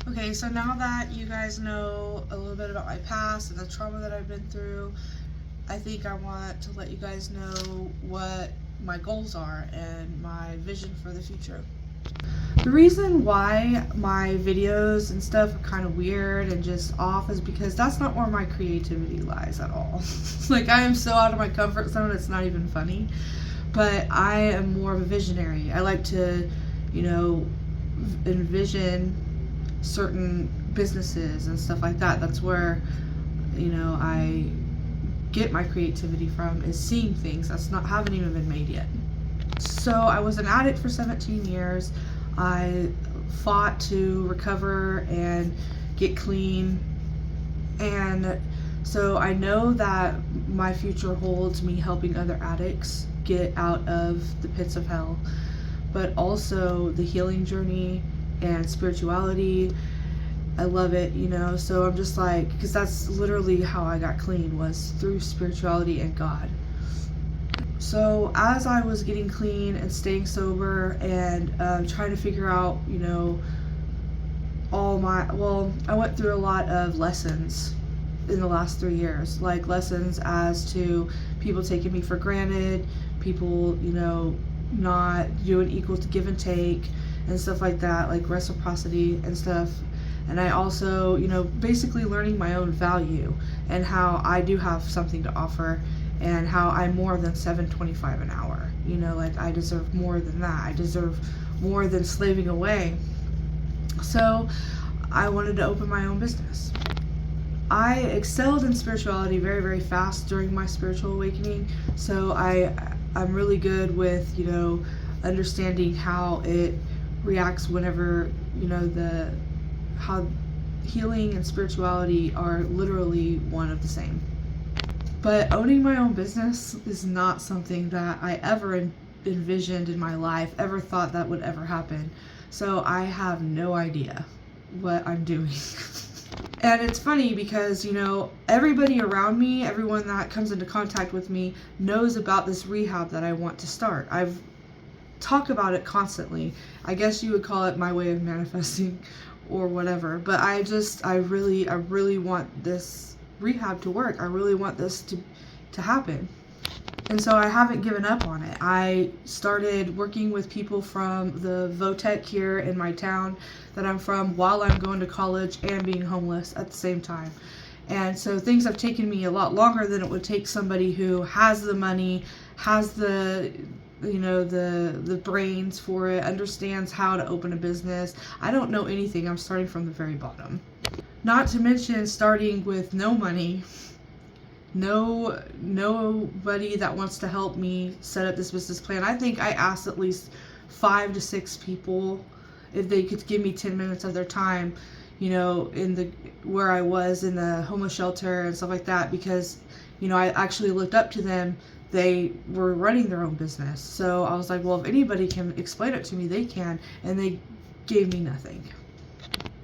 Okay, so now that you guys know a little bit about my past and the trauma that I've been through, I think I want to let you guys know what my goals are and my vision for the future. The reason why my videos and stuff are kind of weird and just off is because that's not where my creativity lies at all. Like, I am so out of my comfort zone, it's not even funny. But I am more of a visionary. I like to, you know, envision certain businesses and stuff like that. That's where, I get my creativity from, is seeing things that's not haven't even been made yet. So I was an addict for 17 years. I fought to recover and get clean. And so I know that my future holds me helping other addicts get out of the pits of hell, but also the healing journey and spirituality. I love it, so I'm just like, because that's literally how I got clean, was through spirituality and God. So as I was getting clean and staying sober and trying to figure out, I went through a lot of lessons in the last 3 years, like lessons as to people taking me for granted, people, not doing equal to give and take and stuff like that, like reciprocity and stuff. And I also, basically learning my own value and how I do have something to offer and how I'm more than $7.25 an hour. Like, I deserve more than that. I deserve more than slaving away. So I wanted to open my own business. I excelled in spirituality very, very fast during my spiritual awakening. So I'm really good with, understanding how it reacts whenever, how healing and spirituality are literally one of the same. But owning my own business is not something that I ever envisioned in my life, ever thought that would ever happen. So I have no idea what I'm doing. And it's funny because, everybody around me, everyone that comes into contact with me, knows about this rehab that I want to start. I've talked about it constantly. I guess you would call it my way of manifesting or whatever. But I really want this rehab to work. I really want this to happen. And so I haven't given up on it. I started working with people from the Votech here in my town that I'm from while I'm going to college and being homeless at the same time. And so things have taken me a lot longer than it would take somebody who has the money, has the brains for it, understands how to open a business. I don't know anything. I'm starting from the very bottom. Not to mention starting with no money. Nobody that wants to help me set up this business plan. I think I asked at least 5 to 6 people if they could give me 10 minutes of their time, where I was in the homeless shelter and stuff like that, because, I actually looked up to them. They were running their own business. So I was like, well, if anybody can explain it to me, they can. And they gave me nothing.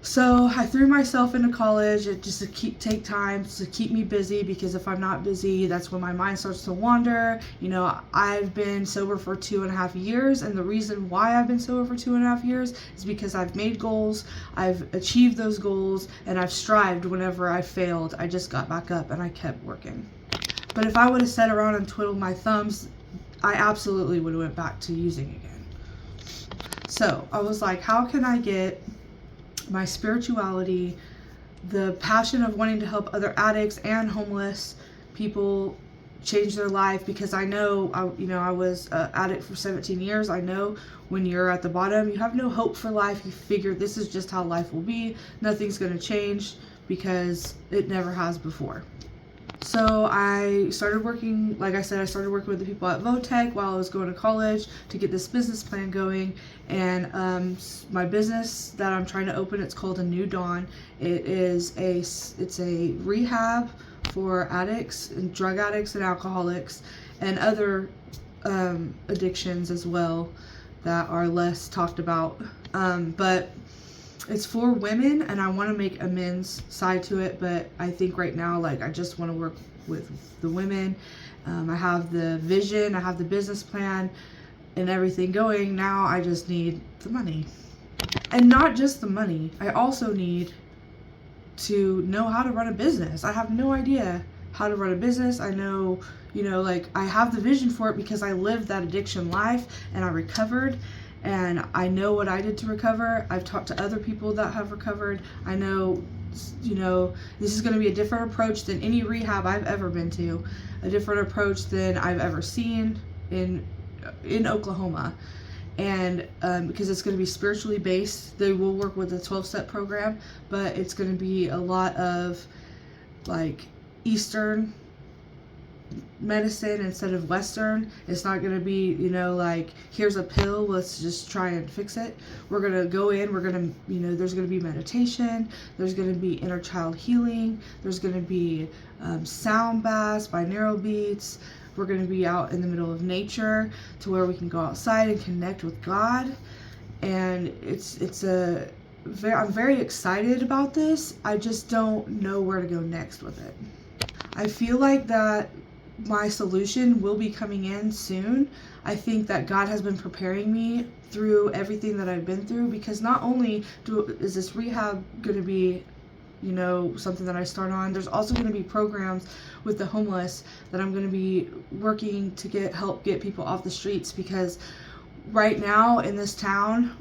So I threw myself into college just to take time to keep me busy, because if I'm not busy, that's when my mind starts to wander. I've been sober for 2.5 years, and the reason why I've been sober for 2.5 years is because I've made goals, I've achieved those goals, and I've strived whenever I failed. I just got back up and I kept working. But if I would have sat around and twiddled my thumbs, I absolutely would have went back to using again. So I was like, how can I get my spirituality, the passion of wanting to help other addicts and homeless people change their life? Because I know, I was an addict for 17 years. I know when you're at the bottom, you have no hope for life. You figure this is just how life will be. Nothing's going to change, because it never has before. So I started working, like I said, I started working with the people at Votech while I was going to college to get this business plan going. And my business that I'm trying to open, it's called A New Dawn. It's a rehab for addicts and drug addicts and alcoholics and other addictions as well that are less talked about. But it's for women, and I want to make a men's side to it, but I think right now, I just want to work with the women. I have the vision, I have the business plan and everything going. Now I just need the money. And not just the money. I also need to know how to run a business. I have no idea how to run a business. I know, like I have the vision for it because I lived that addiction life and I recovered, and I know what I did to recover. I've talked to other people that have recovered. I know, this is going to be a different approach than any rehab I've ever been to, a different approach than I've ever seen in Oklahoma. And because it's going to be spiritually based, they will work with a 12-step program, but it's going to be a lot of like Eastern medicine instead of Western. It's not going to be, like, here's a pill, let's just try and fix it. We're going to go in, we're going to, there's going to be meditation, there's going to be inner child healing, there's going to be sound baths, binaural beats. We're going to be out in the middle of nature to where we can go outside and connect with God. And I'm very excited about this. I just don't know where to go next with it. I feel like that my solution will be coming in soon. I think that God has been preparing me through everything that I've been through, because not only is this rehab going to be something that I start on, there's also going to be programs with the homeless that I'm going to be working to help get people off the streets, because right now in this town,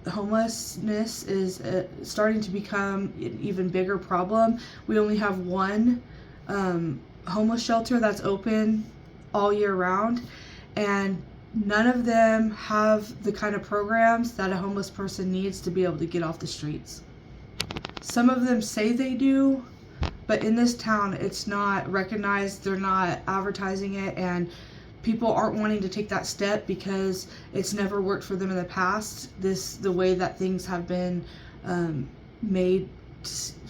homelessness is starting to become an even bigger problem. We only have one homeless shelter that's open all year round, and none of them have the kind of programs that a homeless person needs to be able to get off the streets. Some of them say they do, but in this town it's not recognized, they're not advertising it, and people aren't wanting to take that step because it's never worked for them in the past. The way that things have been made,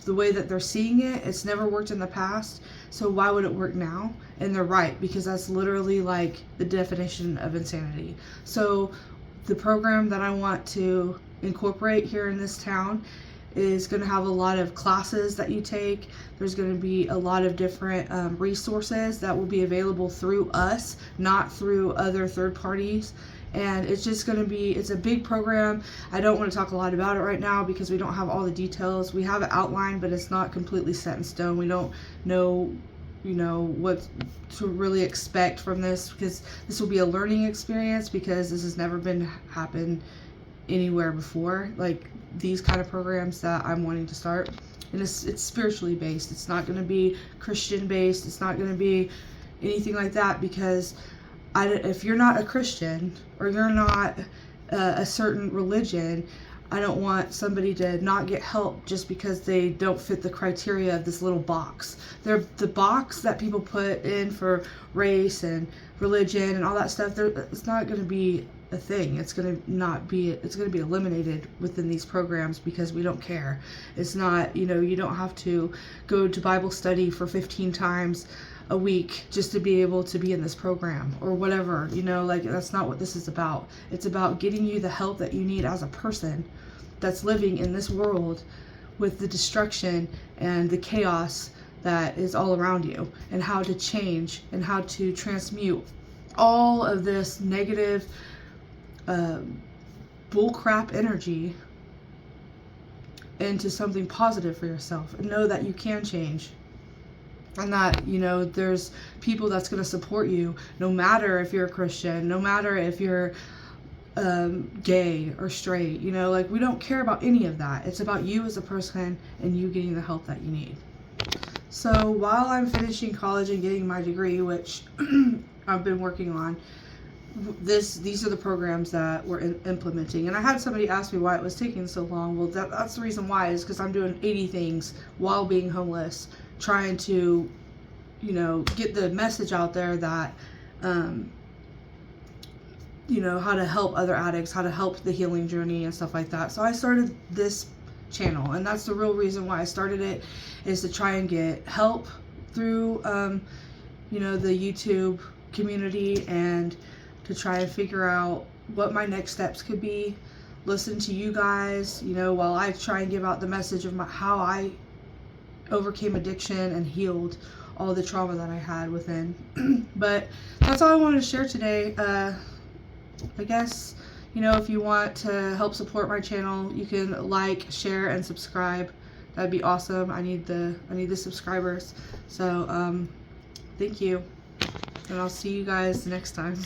the way that they're seeing it, it's never worked in the past, so why would it work now? And they're right, because that's literally like the definition of insanity. So the program that I want to incorporate here in this town is going to have a lot of classes that you take. There's going to be a lot of different resources that will be available through us, not through other third parties. And it's just going to be, it's a big program. I don't want to talk a lot about it right now because we don't have all the details. We have it outlined, but it's not completely set in stone. We don't know, what to really expect from this, because this will be a learning experience, because this has never been happened anywhere before, like these kind of programs that I'm wanting to start. And it's spiritually based. It's not going to be Christian based. It's not going to be anything like that, because if you're not a Christian or you're not a certain religion, I don't want somebody to not get help just because they don't fit the criteria of this little box. The box that people put in for race and religion and all that stuff, it's not going to be a thing. It's going to be eliminated within these programs, because we don't care. It's not, you don't have to go to Bible study for 15 times a week just to be able to be in this program or whatever, like that's not what this is about. It's about getting you the help that you need as a person that's living in this world with the destruction and the chaos that is all around you, and how to change and how to transmute all of this negative bullcrap energy into something positive for yourself, and know that you can change, and that there's people that's going to support you, no matter if you're a Christian, no matter if you're gay or straight, like we don't care about any of that. It's about you as a person and you getting the help that you need. So while I'm finishing college and getting my degree, which I've been working on, these are the programs that we're implementing. And I had somebody ask me why it was taking so long. Well, that's the reason why, is because I'm doing 80 things while being homeless, trying to, get the message out there that, how to help other addicts, how to help the healing journey and stuff like that. So I started this channel, and that's the real reason why I started it, is to try and get help through, the YouTube community, and to try and figure out what my next steps could be. Listen to you guys, while I try and give out the message of how I overcame addiction and healed all the trauma that I had within. But that's all I wanted to share today. I guess, you know, if you want to help support my channel, you can like, share, and subscribe. That'd be awesome. I need the subscribers. So thank you, and I'll see you guys next time.